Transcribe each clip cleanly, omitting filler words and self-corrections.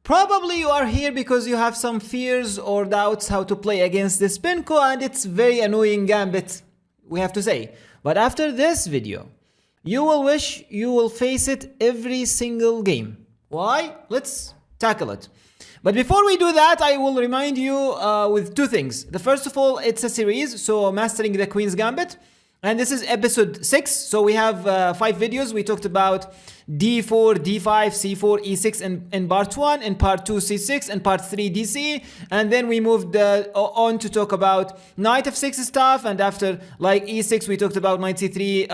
Probably you are here because you have some fears or doubts how to play against this Benko, and it's very annoying gambit, we have to say. But after this video, you will wish you will face it every single game. Why? Let's tackle it. But before we do that, I will remind you with two things. The first of all, it's a series, so mastering the Queen's Gambit. And this is episode 6. So we have 5 videos. We talked about d4, d5, c4, e6 in part 1, in part 2 c6, and part 3 dc. And then we moved on to talk about knight f6 stuff. And after like e6, we talked about knight c3,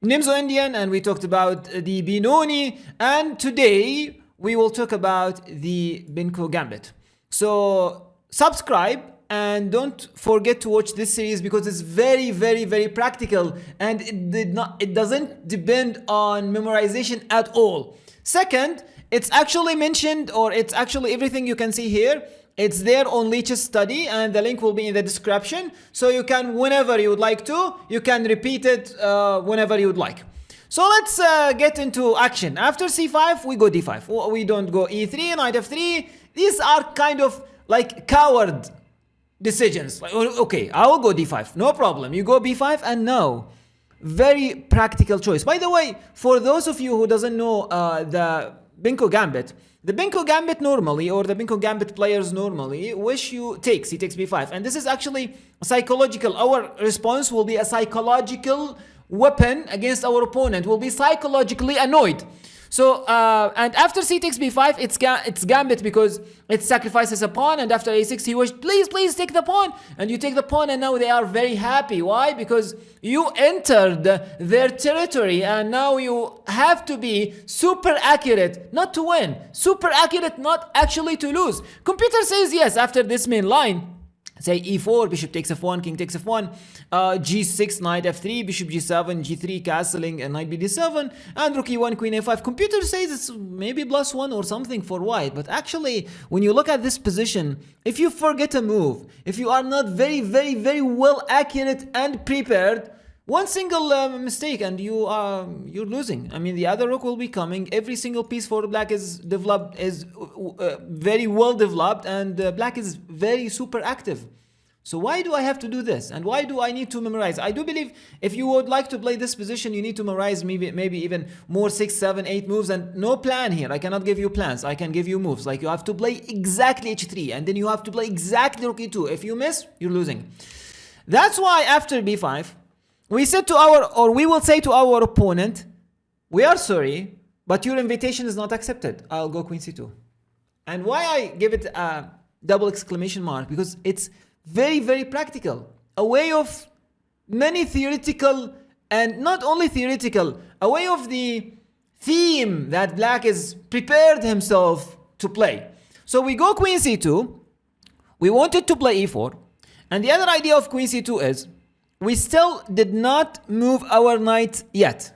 Nimzo Indian, and we talked about the Binoni. And today we will talk about the Benko Gambit. So subscribe. And don't forget to watch this series because it's very, very, very practical, and it doesn't depend on memorization at all. Second, it's actually mentioned, or it's actually everything you can see here. It's there on Leach's study, and the link will be in the description. So you can, whenever you would like to, you can repeat it whenever you would like. So let's get into action. After c5, we go d5. We don't go e3, knight f3. These are kind of like coward decisions. Like, okay, I will go d5, no problem. You go b5, and now very practical choice. By the way, for those of you who doesn't know the Benko Gambit, the Benko Gambit normally, or the Benko Gambit players normally, wish you takes, he takes b5, and this is actually psychological. Our response will be a psychological weapon against our opponent. Will be psychologically annoyed. So, and after c takes b5, it's gambit because it sacrifices a pawn, and after a6, he wished, please take the pawn, and you take the pawn, and now they are very happy. Why? Because you entered their territory, and now you have to be super accurate, not to win, super accurate, not actually to lose. Computer says yes after this main line. Say e4, bishop takes f1, king takes f1, g6, knight f3, bishop g7, g3, castling, and knight bd7, and rook e1, queen a5. Computer says it's maybe +1 or something for white, but actually, when you look at this position, if you forget a move, if you are not very, very, very well accurate and prepared, one single mistake and you're losing. I mean, the other rook will be coming. Every single piece for black is developed, is very well developed, and black is very super active. So why do I have to do this? And why do I need to memorize? I do believe if you would like to play this position, you need to memorize maybe even more 6, 7, 8 moves, and no plan here. I cannot give you plans. I can give you moves. Like you have to play exactly h3, and then you have to play exactly rook e2. If you miss, you're losing. That's why after b5, we said to we will say to our opponent, we are sorry, but your invitation is not accepted. I'll go queen c2. And why I give it a double exclamation mark? Because it's very, very practical. A way of many theoretical, and not only theoretical, a way of the theme that black is prepared himself to play. So we go queen c2. We wanted to play e4. And the other idea of queen c2 is, we still did not move our knight yet.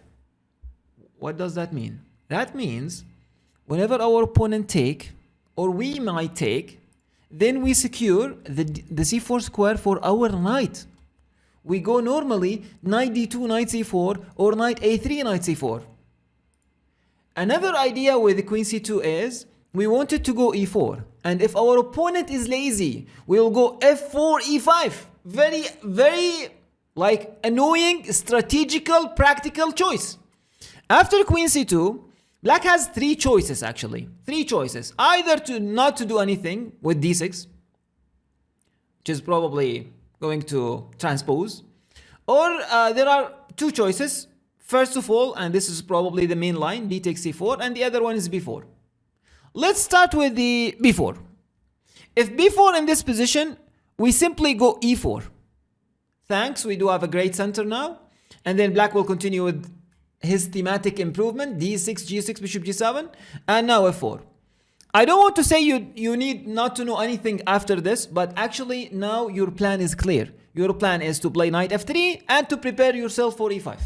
What does that mean? That means whenever our opponent take, or we might take, then we secure the c4 square for our knight. We go normally knight d2, knight c4, or knight a3, knight c4. Another idea with the queen c2 is, we wanted to go e4. And if our opponent is lazy, we will go f4, e5. Very, very like annoying, strategical, practical choice. After queen c2, black has 3 choices actually. 3 choices. Either to not to do anything with d6, which is probably going to transpose. Or there are 2 choices. First of all, and this is probably the main line, d takes c4, and the other one is b4. Let's start with the b4. If b4 in this position, we simply go e4. Thanks, we do have a great center now. And then black will continue with his thematic improvement, d6, g6, bishop g7, and now f4. I don't want to say you need not to know anything after this, but actually now your plan is clear. Your plan is to play knight f3 and to prepare yourself for e5.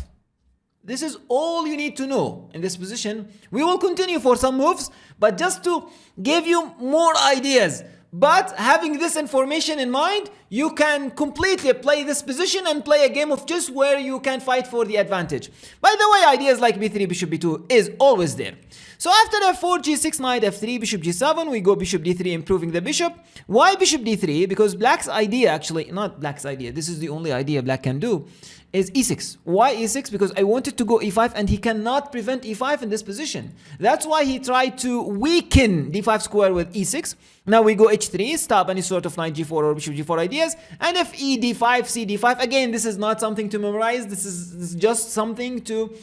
This is all you need to know in this position. We will continue for some moves, but just to give you more ideas. But having this information in mind, you can completely play this position and play a game of chess where you can fight for the advantage. By the way, ideas like b3, bishop b2 is always there. So after f4, g6, knight f3, bishop g7, we go bishop d3, improving the bishop. Why bishop d3? Because black's idea, actually, not black's idea, this is the only idea black can do, is e6. Why e6? Because I wanted to go e5 and he cannot prevent e5 in this position. That's why he tried to weaken d5 square with e6. Now we go h3, stop any sort of knight g4 or bishop g4 ideas. And if e d5, c d5, again, this is not something to memorize. This is just something to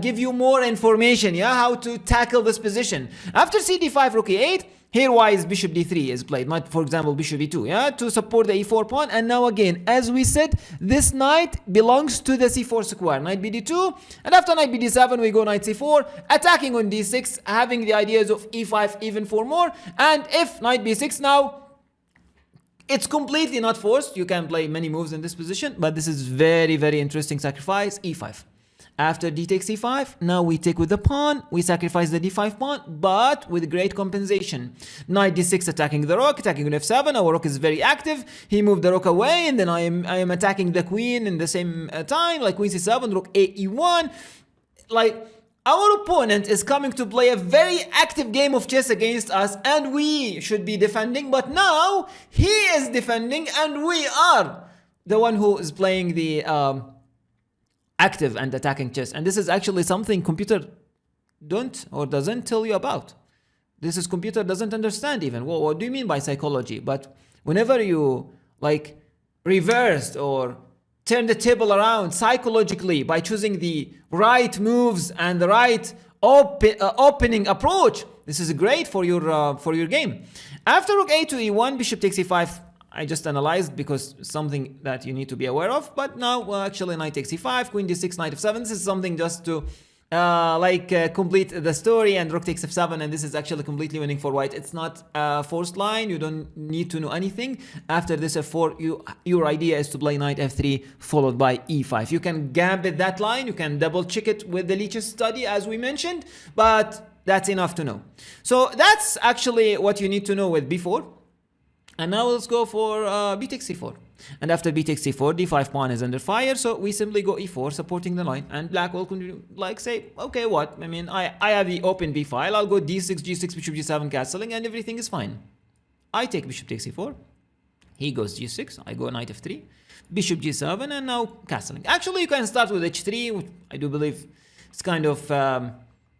give you more information, yeah, how to tackle this position. After c d5, rook e8, here why is bishop d3 is played, not for example bishop e2, yeah, to support the e4 pawn. And now again, as we said, this knight belongs to the c4 square, knight bd2, and after knight bd7 we go knight c4, attacking on d6, having the ideas of e5 even for more. And if knight b6 now, it's completely not forced, you can play many moves in this position, but this is very, very interesting sacrifice, e5. After d takes e5, now we take with the pawn, we sacrifice the d5 pawn, but with great compensation. Knight d6 attacking the rook, attacking on f7, our rook is very active, he moved the rook away, and then I am attacking the queen in the same time, like queen c7, rook a e1, like our opponent is coming to play a very active game of chess against us, and we should be defending, but now he is defending and we are the one who is playing the active and attacking chess. And this is actually something computer don't or doesn't tell you about. This is computer doesn't understand even. Well, what do you mean by psychology? But whenever you like reversed or turn the table around psychologically by choosing the right moves and the right opening approach, this is great for your game. After rook a to e1, bishop takes e5. I just analyzed because something that you need to be aware of. But now, actually, knight takes e5, queen d6, knight f7. This is something just to complete the story, and rook takes f7, and this is actually completely winning for white. It's not a forced line. You don't need to know anything. After this f4, your idea is to play knight f3 followed by e5. You can gambit that line. You can double check it with the Leech's study as we mentioned, but that's enough to know. So that's actually what you need to know with b4. And now let's go for b takes c4. And after b takes c4, d5 pawn is under fire, so we simply go e4, supporting the line. And black will continue, like say, okay, what? I mean, I have the open b file. I'll go d6, g6, bishop g7, castling, and everything is fine. I take bishop takes c4. He goes g6. I go knight f3, bishop g7, and now castling. Actually, you can start with h3, which I do believe it's kind of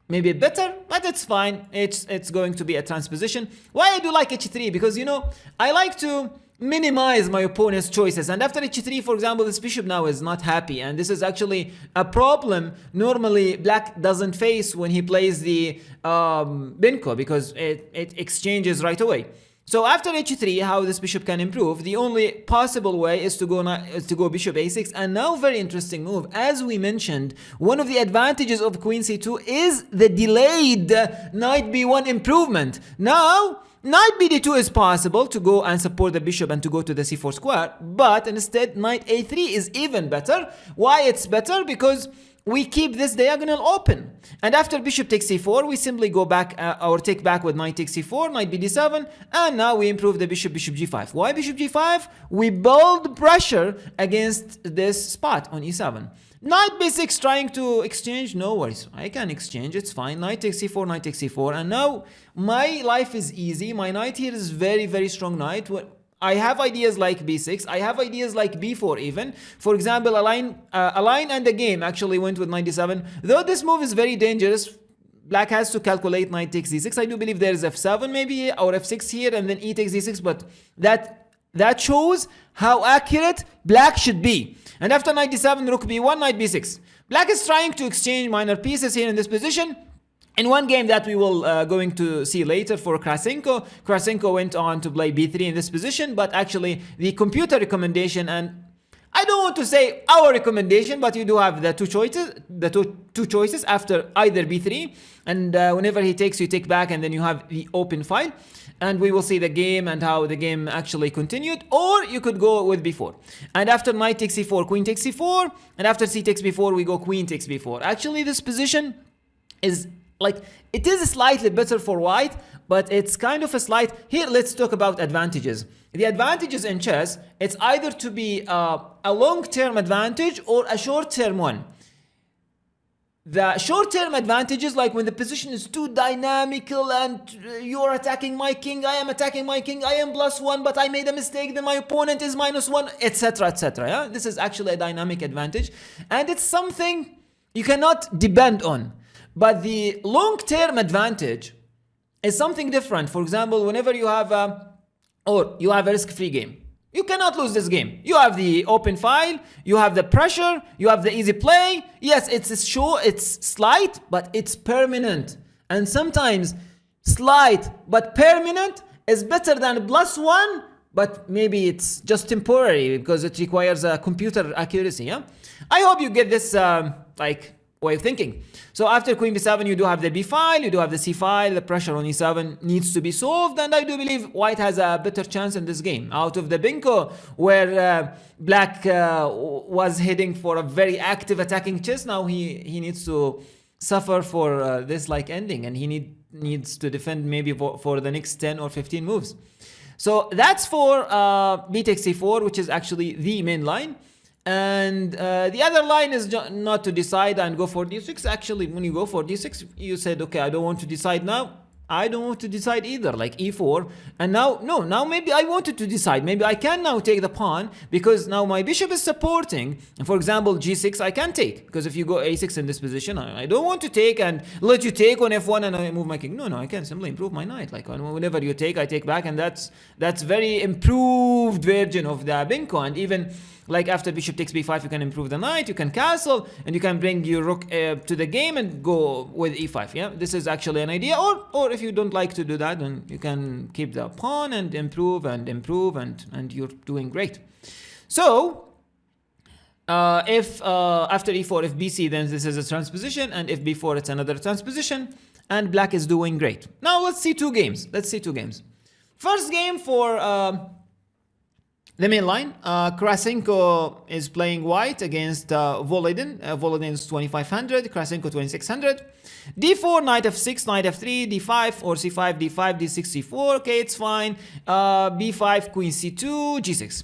maybe better, but it's fine. It's going to be a transposition. Why I do like h3? Because, you know, I like to minimize my opponent's choices. And after h3, for example, this bishop now is not happy. And this is actually a problem normally black doesn't face when he plays the Benko, because it exchanges right away. So after h3, how this bishop can improve, the only possible way is to go bishop a6. And now, very interesting move. As we mentioned, one of the advantages of queen c2 is the delayed knight b1 improvement. Now, knight bd2 is possible to go and support the bishop and to go to the c4 square, but instead knight a3 is even better. Why it's better? Because we keep this diagonal open. And after bishop takes c4, we simply go back or take back with knight takes c4, knight bd7, and now we improve the bishop g5. Why bishop g5? We build pressure against this spot on e7. Knight b6 trying to exchange, no worries. I can exchange, it's fine. Knight takes c4, knight takes c4, and now my life is easy. My knight here is very, very strong knight. I have ideas like b6. I have ideas like b4 even. For example, a line and the game actually went with knight d7. Though this move is very dangerous, black has to calculate knight takes d6. I do believe there is f7 maybe or f6 here and then e takes d6, but that shows how accurate black should be. And after knight d7, rook b1, knight b6. Black is trying to exchange minor pieces here in this position. In one game that we will going to see later for 𝒁𝒆𝒐 went on to play b3 in this position, but actually the computer recommendation, and I don't want to say our recommendation, but you do have the two choices after either b3, and whenever he takes, you take back, and then you have the open file, and we will see the game and how the game actually continued. Or you could go with b4, and after knight takes c4, queen takes c4, and after c takes b4, we go queen takes b4. Actually, this position is like, it is slightly better for white, but it's kind of a slight. Here, let's talk about advantages. The advantages in chess, it's either to be a long-term advantage or a short-term one. The short-term advantages, like when the position is too dynamical and you're attacking my king, I am attacking my king, I am +1, but I made a mistake, then my opponent is -1, etc., etc. Yeah? This is actually a dynamic advantage, and it's something you cannot depend on. But the long-term advantage is something different. For example, whenever you have a risk-free game, you cannot lose this game. You have the open file, you have the pressure, you have the easy play. Yes, it's slight, but it's permanent. And sometimes slight but permanent is better than +1, but maybe it's just temporary because it requires a computer accuracy. Yeah, I hope you get this way of thinking. So after queen b7, you do have the b file, you do have the c file, the pressure on e7 needs to be solved, and I do believe white has a better chance in this game. Out of the Benko, where black was heading for a very active attacking chess, now he needs to suffer for this ending, and he needs to defend maybe for the next 10 or 15 moves. So that's for b takes c4, which is actually the main line. And the other line is not to decide and go for d6. Actually, when you go for d6, you said, okay, I don't want to decide now. I don't want to decide either, like e4. And now maybe I wanted to decide. Maybe I can now take the pawn because now my bishop is supporting. And for example, g6 I can take, because if you go a6 in this position, I don't want to take and let you take on f1 and I move my king. No, I can simply improve my knight. Like whenever you take, I take back, and that's very improved version of the Benko. And even like after bishop takes b5, you can improve the knight, you can castle, and you can bring your rook to the game and go with e5. Yeah, this is actually an idea. Or if you don't like to do that, then you can keep the pawn and improve, and you're doing great. So if after e4, if bc, then this is a transposition, and if b4, it's another transposition, and black is doing great. Now let's see two games. First game for the main line, 𝒁𝒂𝒐 is playing white against Volodin. Volodin is 2500, 𝒁𝒂𝒐 2600. d4, knight f6, knight f3, d5 or c5, d5, d6, c4. Okay, it's fine. b5, queen c2, g6.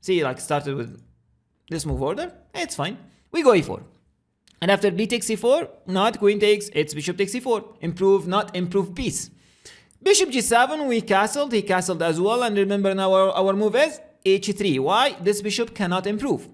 See, started with this move order. It's fine. We go e4. And after b takes c4, not queen takes, it's bishop takes c4. Improve, not improve piece. Bishop g7, we castled, he castled as well. And remember now our move is h3. Why? This bishop cannot improve.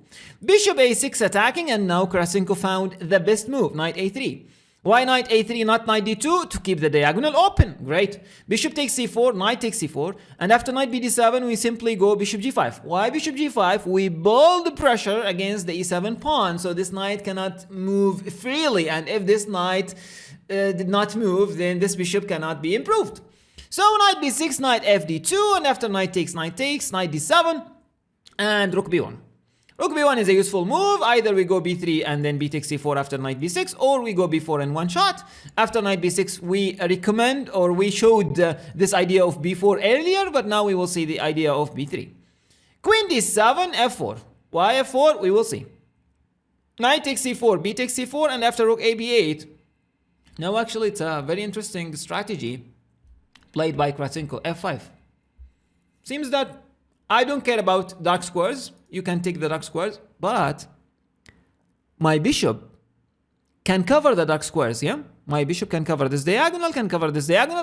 Bishop a6 attacking, and now 𝒁𝒂𝒐 found the best move, knight a3. Why knight a3, not knight d2? To keep the diagonal open. Great. Bishop takes c4, knight takes c4, and after knight bd7, we simply go bishop g5. Why bishop g5? We build the pressure against the e7 pawn, so this knight cannot move freely, and if this knight did not move, then this bishop cannot be improved. So knight b6, knight fd2, and after knight takes, knight d7, and rook b1. Rook b1 is a useful move. Either we go b3 and then b takes c4 after knight b6, or we go b4 in one shot. After knight b6, we recommend, or we showed this idea of b4 earlier, but now we will see the idea of b3. Queen d7, f4. Why f4? We will see. Knight takes c4, b takes c4, and after rook a b8. Now actually it's a very interesting strategy played by 𝒁𝒂𝒐, f5. Seems that I don't care about dark squares. You can take the dark squares, but my bishop can cover the dark squares, yeah? My bishop can cover this diagonal,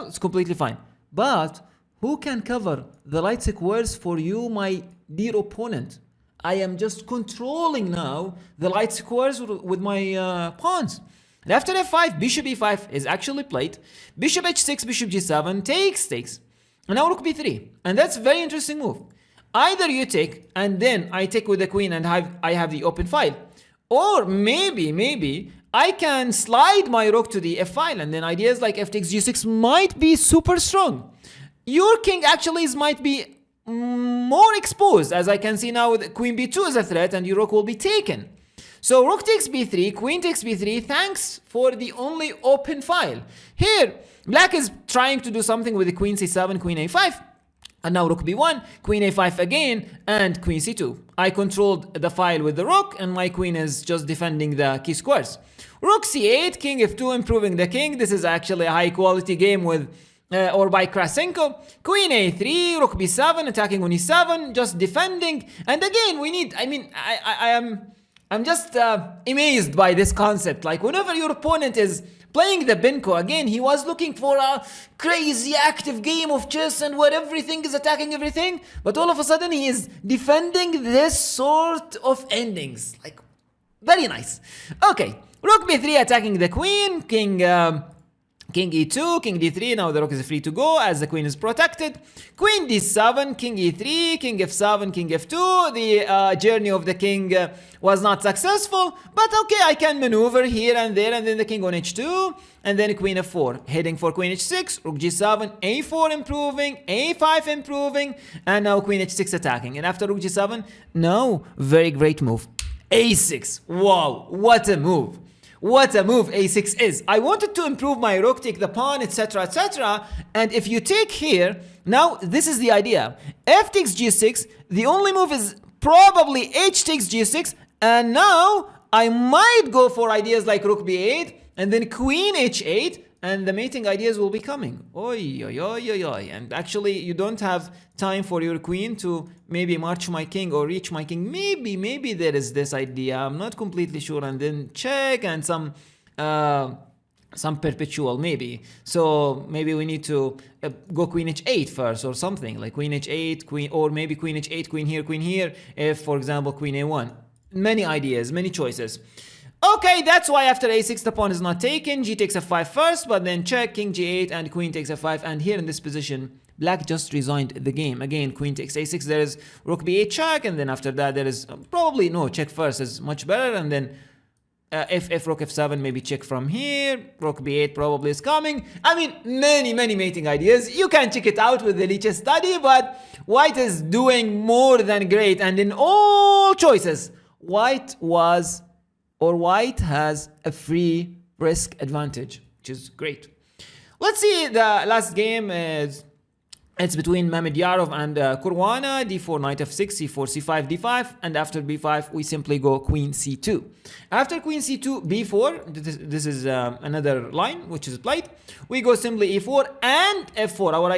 it's completely fine. But who can cover the light squares for you, my dear opponent? I am just controlling now the light squares with my pawns. And after f5, bishop e5 is actually played. Bishop h6, bishop g7, takes. And now rook b3. And that's a very interesting move. Either you take, and then I take with the queen and I have the open file. Or maybe I can slide my rook to the f file, and then ideas like f takes g6 might be super strong. Your king actually might be more exposed, as I can see now with queen b2 is a threat, and your rook will be taken. So rook takes b3, queen takes b3, thanks for the only open file. Here, black is trying to do something with the queen c7, queen a5, and now rook b1, queen a5 again, and queen c2. I controlled the file with the rook, and my queen is just defending the key squares. Rook c8, king f2, improving the king. This is actually a high quality game with or by Krasenko. Queen a3, rook b7, attacking on e7, just defending. And again, we need, I mean, I'm just amazed by this concept. Like, whenever your opponent is playing the Benko, again, he was looking for a crazy active game of chess and where everything is attacking everything, but all of a sudden he is defending this sort of endings. Like, very nice. Okay, rook b3 attacking the queen, king e2, king d3, now the rook is free to go as the queen is protected. Queen d7, king e3, king f7, king f2. The journey of the king was not successful, but okay, I can maneuver here and there, and then the king on h2, and then queen f4, heading for queen h6, rook g7, a4 improving, a5 improving, and now queen h6 attacking. And after rook g7, no, very great move. a6, wow, what a move. What a move a6 is. I wanted to improve my rook, take the pawn, etc, etc. And if you take here, now this is the idea. F takes g6, the only move is probably h takes g6, and now I might go for ideas like rook b8, and then queen h8, and the mating ideas will be coming. Oi, oi, oi, oi, oi. And actually, you don't have time for your queen to maybe march my king or reach my king. Maybe there is this idea. I'm not completely sure. And then check and some perpetual maybe. So maybe we need to go queen h8 first or something like queen h8, queen, or maybe queen h8, queen here. If, for example, queen a1. Many ideas, many choices. Okay, that's why after a6 the pawn is not taken. G takes f5 first, but then check, king g8, and queen takes f5. And here in this position, black just resigned the game. Again, queen takes a6, there is rook b8 check, and then after that there is probably, no, check first is much better, and then if rook f7, maybe check from here, rook b8 probably is coming. I mean, many mating ideas. You can check it out with the Lichess study, but white is doing more than great, and in all choices, white has a free risk advantage, which is great. Let's see, the last game it's between Mamedyarov and Caruana. d4, knight f6, c4, c5, d5, and after b5 we simply go queen c2. After queen c2, b4, this is another line which is played. We go simply e4 and f4. Our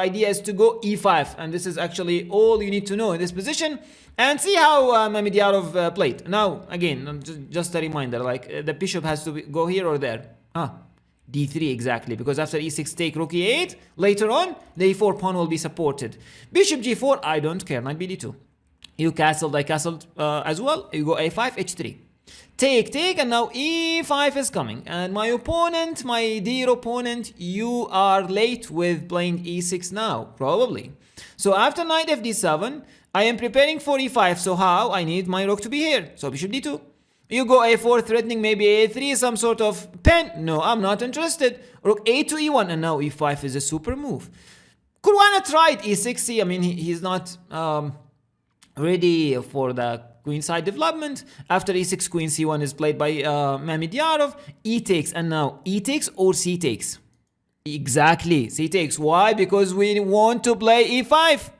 idea is to go e5, and this is actually all you need to know in this position. And see how Mamedyarov played. Now, again, just a reminder, like the bishop has to go here or there. d3 exactly, because after e6 take rook e8, later on, the e4 pawn will be supported. Bishop g4, I don't care, knight bd2. You castled, I castled as well. You go a5, h3. Take, and now e5 is coming. And my opponent, my dear opponent, you are late with playing e6 now, probably. So after knight fd7, I am preparing for e5, so how? I need my rook to be here. So bishop d2. You go a4, threatening maybe a3, some sort of pen. No, I'm not interested. Rook a2, e1, and now e5 is a super move. Caruana tried e6. I mean, he's not ready for the queenside development. After e6, queen c1 is played by Mamedyarov. E takes, and now e takes or c takes. Exactly, c takes. Why? Because we want to play e5.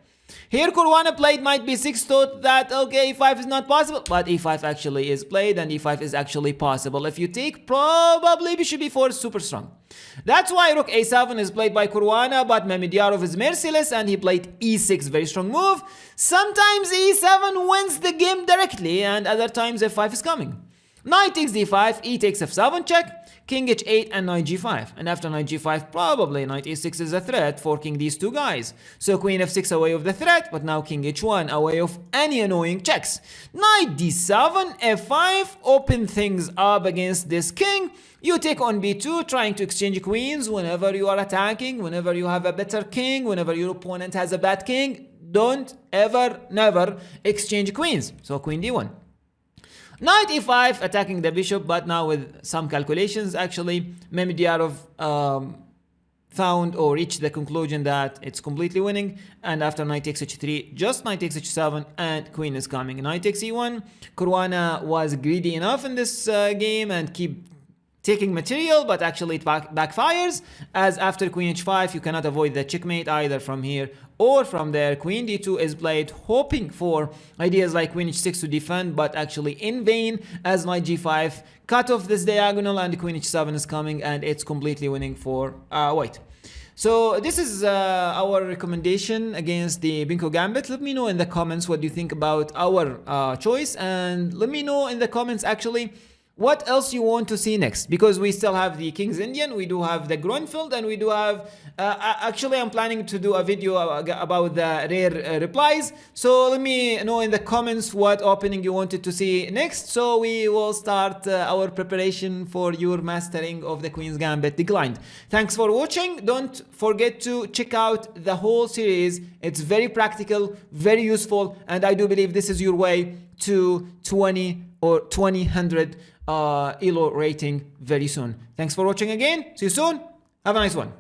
Here Caruana played knight b6, thought that okay, e5 is not possible, but e5 actually is played, and e5 is actually possible. If you take, probably bishop b4 is super strong. That's why rook a7 is played by Caruana, but Mamedyarov is merciless and he played e6, very strong move. Sometimes e7 wins the game directly, and other times f5 is coming. Knight takes d5, e takes f7 check, king h8, and knight g5. And after knight g5, probably knight e6 is a threat, forking these two guys. So queen f6 away of the threat, but now king h1 away of any annoying checks. Knight d7, f5, open things up against this king. You take on b2, trying to exchange queens whenever you are attacking, whenever you have a better king, whenever your opponent has a bad king. Don't ever, never exchange queens. So queen d1. Knight e5, attacking the bishop, but now with some calculations, actually, Mamedyarov found or reached the conclusion that it's completely winning. And after knight takes h3, just knight takes h7, and queen is coming. Knight takes e1. Caruana was greedy enough in this game and keep taking material, but actually it backfires, as after queen h5, you cannot avoid the checkmate either from here or from there. Queen d2 is played, hoping for ideas like queen h6 to defend, but actually in vain, as knight g5 cut off this diagonal, and queen h7 is coming, and it's completely winning for white. So this is our recommendation against the Benko Gambit. Let me know in the comments what you think about our choice, and let me know in the comments actually what else you want to see next, because we still have the King's Indian, we do have the Grunfeld, and we do have actually I'm planning to do a video about the rare replies. So let me know in the comments what opening you wanted to see next, so we will start our preparation for your mastering of the Queen's Gambit declined. Thanks for watching. Don't forget to check out the whole series. It's very practical, very useful, and I do believe this is your way to 20 or 2000 ELO rating very soon. Thanks for watching again. See you soon. Have a nice one.